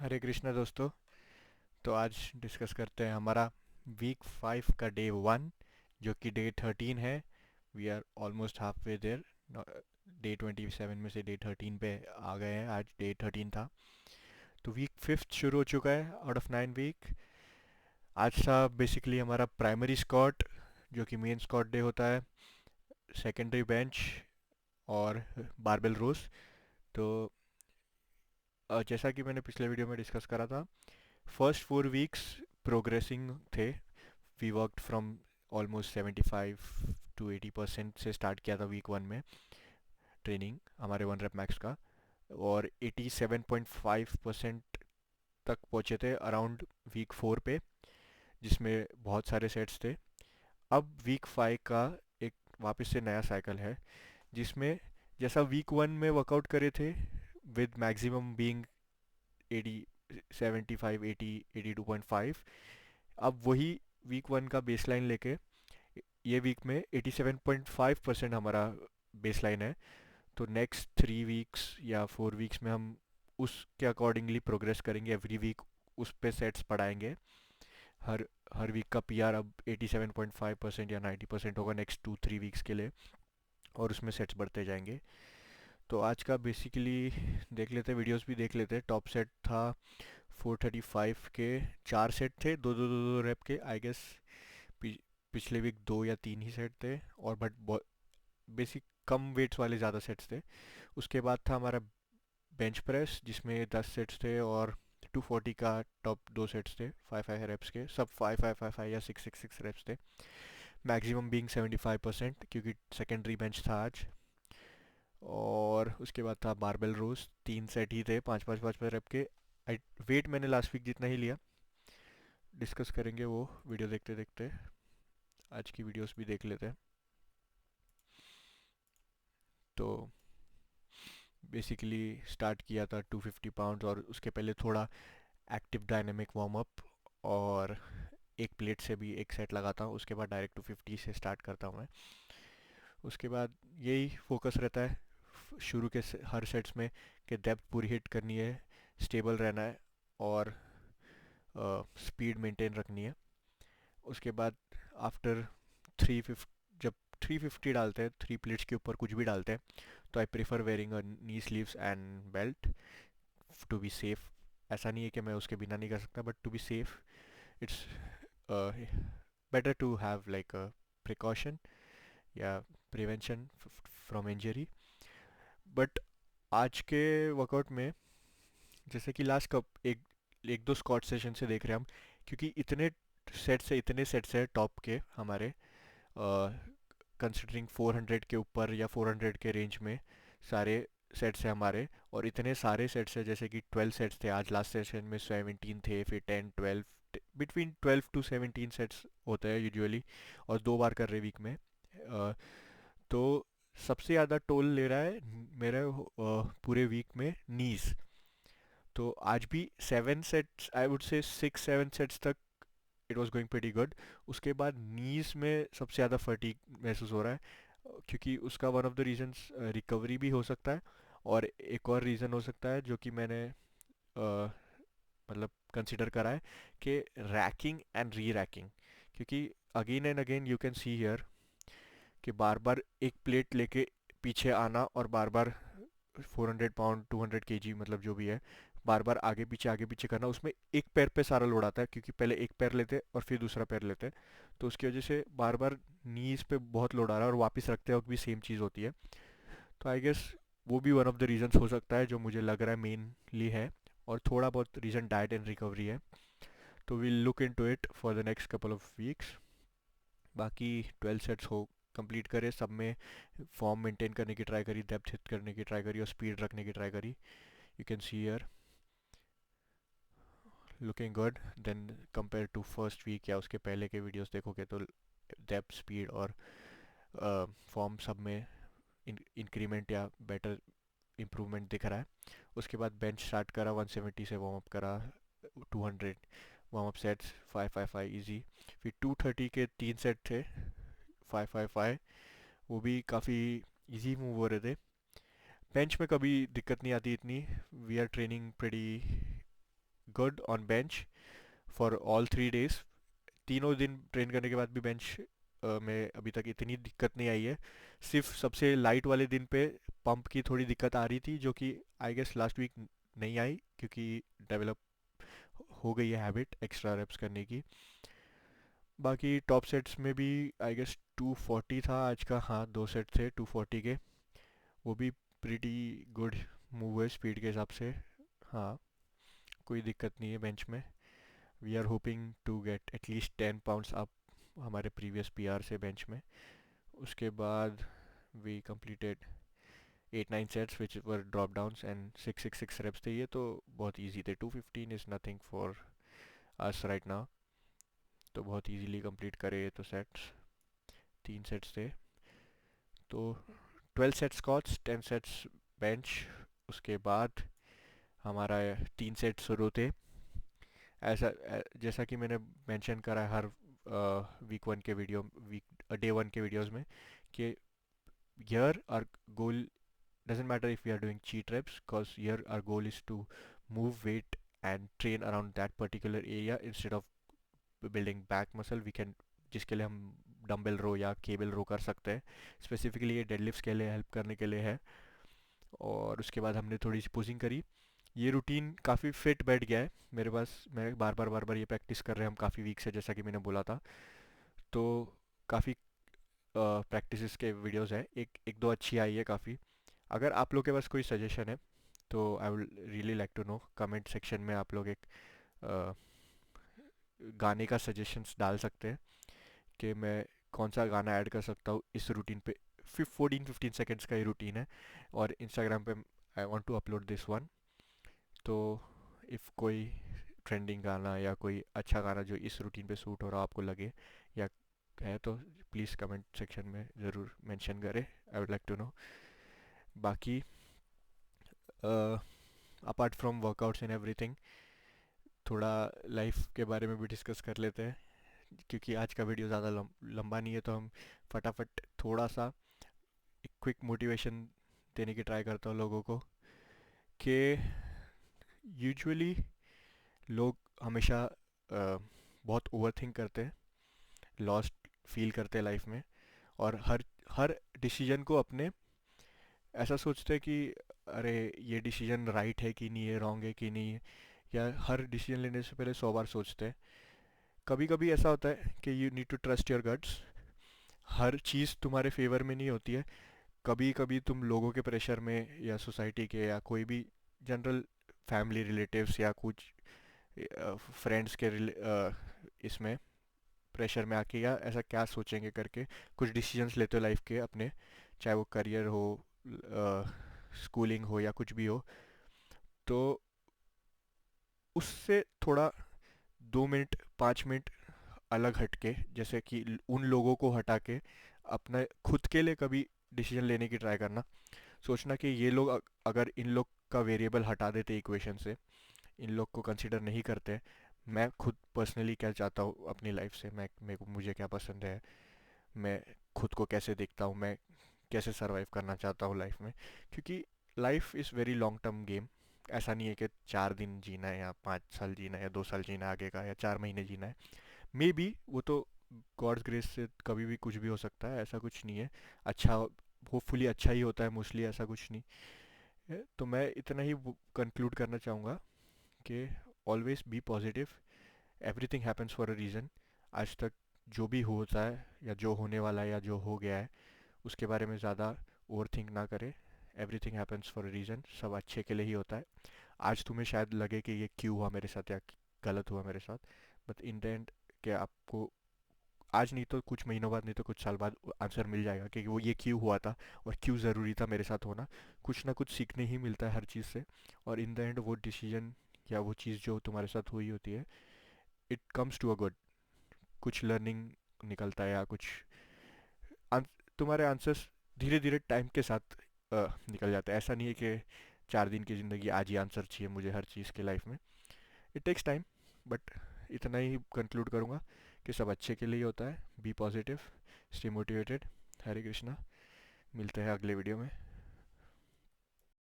हरे कृष्णा दोस्तों। तो आज डिस्कस करते हैं हमारा वीक 5 का डे 1 जो कि डे 13 है। We are almost half way there. Day 27 में से डे 13 पे आ गए हैं। आज डे 13 था। तो वीक 5 शुरू हो चुका है आउट ऑफ 9 वीक। आज था बेसिकली हमारा प्राइमरी स्क्वाड जो कि मेन स्क्वाड डे होता है, सेकेंडरी बेंच और बारबेल रोज। तो जैसा कि मैंने पिछले वीडियो में डिस्कस करा था, फर्स्ट 4 वीक्स प्रोग्रेसिंग थे। We worked from almost 75 to 80% से स्टार्ट किया था वीक 1 में ट्रेनिंग हमारे 1 रेप मैक्स का, और 87.5% तक पहुँचे थे अराउंड वीक 4 पे, जिसमें बहुत सारे सेट्स थे। अब वीक 5 का एक वापस से नया साइकिल है, जिसमें जैसा वीक 1 में वर्कआउट करे थे विद मैक्सिमम बीइंग 80, 75, 80, 82.5, अब वही वीक 1 का बेसलाइन लेके ये वीक में 87.5% हमारा बेसलाइन है। तो नेक्स्ट 3 वीक्स या 4 वीक्स में हम उसके अकॉर्डिंगली प्रोग्रेस करेंगे एवरी वीक। उस पे सेट्स बढ़ाएंगे। हर हर वीक का पीआर अब 87.5% या 90% होगा नेक्स्ट 2-3 वीक्स के लिए, और उसमें सेट्स बढ़ते जाएंगे। तो आज का बेसिकली देख लेते, वीडियोस भी देख लेते। टॉप सेट था 435 के, 4 सेट थे, दो दो दो दो रेप के आई गेस। पिछले वीक 2 या 3 ही सेट थे, और बट बेसिक कम वेट्स वाले ज़्यादा सेट्स थे। उसके बाद था हमारा बेंच प्रेस जिसमें 10 सेट्स थे, और 240 का टॉप 2 सेट्स थे 5 5 रेप्स के, सब 5 5 5 5 या 6 6 6 रेप्स थे। मैक्सिमम बीइंग 75% क्योंकि सेकेंडरी बेंच था आज। और उसके बाद था बारबेल रोज, 3 सेट ही थे 5 5 5 5 रेप के। वेट मैंने लास्ट वीक जितना ही लिया। डिस्कस करेंगे वो वीडियो देखते देखते। आज की वीडियोस भी देख लेते हैं। तो बेसिकली स्टार्ट किया था 250 पाउंड्स, और उसके पहले थोड़ा एक्टिव डायनेमिक वार्म अप, और एक प्लेट से भी एक सेट लगाता हूँ। उसके बाद डायरेक्ट 250 से स्टार्ट करता हूँ मैं। उसके बाद यही फोकस रहता है शुरू के हर सेट्स में कि डेप्थ पूरी हिट करनी है, स्टेबल रहना है, और स्पीड मेंटेन रखनी है। उसके बाद आफ्टर 350, जब 350 डालते हैं, 3 प्लेट्स के ऊपर कुछ भी डालते हैं, तो I prefer wearing a knee sleeves and belt to be safe. ऐसा नहीं है कि मैं उसके बिना नहीं कर सकता, but to be safe it's better to have like a precaution या प्रिवेंशन फ्रॉम इंजरी। बट आज के वर्कआउट में, जैसे कि लास्ट कप एक एक दो स्क्वाट सेशन से देख रहे हैं हम, क्योंकि इतने सेट्स है टॉप के हमारे, कंसिडरिंग 400 के ऊपर या 400 के रेंज में सारे सेट्स हैं हमारे। और इतने सारे सेट्स हैं, जैसे कि 12 सेट्स थे आज, लास्ट सेशन में 17 थे, फिर 10 12, बिटवीन 12 to 17 सेट्स होते हैं यूजुअली, और 2 बार कर रहे वीक में। तो सबसे ज़्यादा टोल ले रहा है मेरे पूरे वीक में नीज। तो आज भी 7 sets, I would say 6 7 sets तक it was going pretty good. उसके बाद नीज में सबसे ज़्यादा फटीग महसूस हो रहा है, क्योंकि उसका one of the reasons recovery भी हो सकता है, और एक और रीज़न हो सकता है जो कि मैंने मतलब कंसिडर करा है, कि रैकिंग एंड री रैकिंग। क्योंकि again and again you can see here कि बार बार एक प्लेट लेके पीछे आना, और बार बार 400 पाउंड 200 केजी मतलब जो भी है, बार बार आगे पीछे करना, उसमें एक पैर पे सारा लोड आता है, क्योंकि पहले एक पैर लेते और फिर दूसरा पैर लेते। तो उसकी वजह से बार बार नीज पे बहुत लोड आ रहा है, और वापस रखते वक्त भी सेम चीज़ होती है। तो आई गेस वो भी वन ऑफ द रीजंस हो सकता है, जो मुझे लग रहा है मेनली है। और थोड़ा बहुत रीज़न डाइट एंड रिकवरी है। तो we'll look into it for the next couple of weeks. बाकी 12 सेट्स हो कंप्लीट करे, सब में फॉर्म मेंटेन करने की ट्राई करी, डेप्थ हिट करने की ट्राई करी, और स्पीड रखने की ट्राई करी। You can see here looking good. Then compare to first week या उसके पहले के वीडियोस देखोगे तो डेप्थ, स्पीड और फॉर्म सब में इंक्रीमेंट या बेटर इम्प्रूवमेंट दिख रहा है। उसके बाद बेंच स्टार्ट करा, 170 से वार्म अप करा, 200 वार्म अप सेट्स, 5 5 5 इजी। फिर 230 के 3 सेट थे 5 5 5, वो भी काफ़ी इजी मूव हो रहे थे। बेंच में कभी दिक्कत नहीं आती इतनी। We are training pretty good on bench for all 3 days। तीनों दिन ट्रेन करने के बाद भी बेंच में अभी तक इतनी दिक्कत नहीं आई है। सिर्फ सबसे लाइट वाले दिन पे पंप की थोड़ी दिक्कत आ रही थी, जो कि आई गेस लास्ट वीक नहीं आई, क्योंकि डेवलप हो गई है हैबिट एक्स्ट्रा रेप्स करने की। बाकी टॉप सेट्स में भी आई गेस 240 था आज का। हाँ, 2 सेट थे 240 के। वो भी प्रीटी गुड मूव है स्पीड के हिसाब से। हाँ, कोई दिक्कत नहीं है बेंच में। We are hoping to get at least 10 pounds up हमारे प्रीवियस पीआर से बेंच में। उसके बाद we completed 8-9 sets which were drop downs and 6-6-6 reps थे। ये तो बहुत easy थे। 215 is nothing for us right now। तो बहुत easily complete करे ये तो सेट्स। 3 सेट्स थे तो 12 सेट स्क्वाट्स, 10 सेट्स बेंच। उसके बाद हमारा 3 सेट शुरू थे। जैसा कि मैंने मेंशन करा है हर वीक डे वन के वीडियोस में, कि here our goal doesn't matter if we are doing cheat reps, because here our goal is to move weight and train around that particular area instead of building back muscle we can, जिसके लिए हम dumbbell रो या cable रो कर सकते हैं। Specifically ये deadlifts के लिए हेल्प करने के लिए है। और उसके बाद हमने थोड़ी सी पुशिंग करी। ये रूटीन काफ़ी फिट बैठ गया है मेरे पास। मैं बार बार ये प्रैक्टिस कर रहे हैं हम काफ़ी वीक से, जैसा कि मैंने बोला था। तो काफ़ी प्रैक्टिसेस के वीडियोस हैं, एक एक दो अच्छी आई है काफ़ी। अगर आप लोग के पास कोई सजेशन है तो I will really like to know. Comment section में आप लोग एक अ, गाने का सजेशंस डाल सकते हैं कि मैं कौन सा गाना ऐड कर सकता हूँ इस रूटीन पे। 14-15 सेकेंड्स का ये रूटीन है, और इंस्टाग्राम पे I want to upload this one. तो इफ़ कोई ट्रेंडिंग गाना या कोई अच्छा गाना जो इस रूटीन पे सूट हो रहा आपको लगे या है, तो प्लीज़ कमेंट सेक्शन में ज़रूर मेंशन करें। I would like to know. बाकी apart from workouts and everything, थोड़ा लाइफ के बारे में भी डिस्कस कर लेते हैं, क्योंकि आज का वीडियो ज़्यादा लंबा नहीं है। तो हम फटाफट थोड़ा सा एक क्विक मोटिवेशन देने की ट्राई करता हूँ लोगों को, कि यूजुअली लोग हमेशा बहुत ओवर थिंक करते हैं, लॉस्ट फील करते हैं लाइफ में, और हर हर डिसीजन को अपने ऐसा सोचते हैं कि अरे ये डिसीजन राइट है कि नहीं है, रॉन्ग है कि नहीं है, या हर डिसीजन लेने से पहले 100 बार सोचते हैं। कभी कभी ऐसा होता है कि you need to trust your guts. हर चीज़ तुम्हारे फेवर में नहीं होती है। कभी कभी तुम लोगों के प्रेशर में, या सोसाइटी के, या कोई भी जनरल फैमिली रिलेटिव्स या कुछ फ्रेंड्स के इसमें प्रेशर में आके, या ऐसा क्या सोचेंगे करके कुछ डिसीजंस लेते हो लाइफ के अपने, चाहे वो करियर हो, स्कूलिंग हो, या कुछ भी हो। तो उससे थोड़ा 2 मिनट 5 मिनट अलग हटके, जैसे कि उन लोगों को हटा के अपना खुद के लिए कभी डिसीजन लेने की ट्राई करना। सोचना कि ये लोग अगर इन लोग का वेरिएबल हटा देते इक्वेशन से, इन लोग को कंसिडर नहीं करते, मैं खुद पर्सनली क्या चाहता हूँ अपनी लाइफ से, मैं मेरे को मुझे क्या पसंद है, मैं खुद को कैसे देखता हूँ, मैं कैसे सरवाइव करना चाहता हूँ लाइफ में। क्योंकि life is very long term game. ऐसा नहीं है कि 4 दिन जीना है, या 5 साल जीना है, या 2 साल जीना है आगे का, या 4 महीने जीना है। मे बी वो तो गॉड्स ग्रेस से कभी भी कुछ भी हो सकता है, ऐसा कुछ नहीं है। अच्छा, होपफुली अच्छा ही होता है मोस्टली, ऐसा कुछ नहीं है। तो मैं इतना ही कंक्लूड करना चाहूँगा कि always be positive. Everything happens for a reason. आज तक जो भी होता है, या जो होने वाला है, या जो हो गया है, उसके बारे में ज़्यादा ओवर थिंक ना करें। Everything happens for a reason. सब अच्छे के लिए ही होता है। आज तुम्हें शायद लगे कि ये क्यों हुआ मेरे साथ, या गलत हुआ मेरे साथ, बट इन द एंड कि आपको आज नहीं तो कुछ महीनों बाद, नहीं तो कुछ साल बाद आंसर मिल जाएगा कि वो ये क्यों हुआ था, और क्यों ज़रूरी था मेरे साथ होना। कुछ ना कुछ सीखने ही मिलता है हर चीज़ से। और इन द एंड वो डिसीजन या वो चीज़ जो तुम्हारे साथ हुई होती है, it comes to a good. कुछ लर्निंग निकलता है, या कुछ आंस, तुम्हारे आंसर्स धीरे धीरे टाइम के साथ निकल जाते हैं। ऐसा नहीं है कि 4 दिन की ज़िंदगी आज ही आंसर चाहिए मुझे हर चीज़ के लाइफ में। It takes time. बट इतना ही कंक्लूड करूँगा कि सब अच्छे के लिए ही होता है। Be positive, stay motivated. Hare Krishna. मिलते हैं अगले वीडियो में।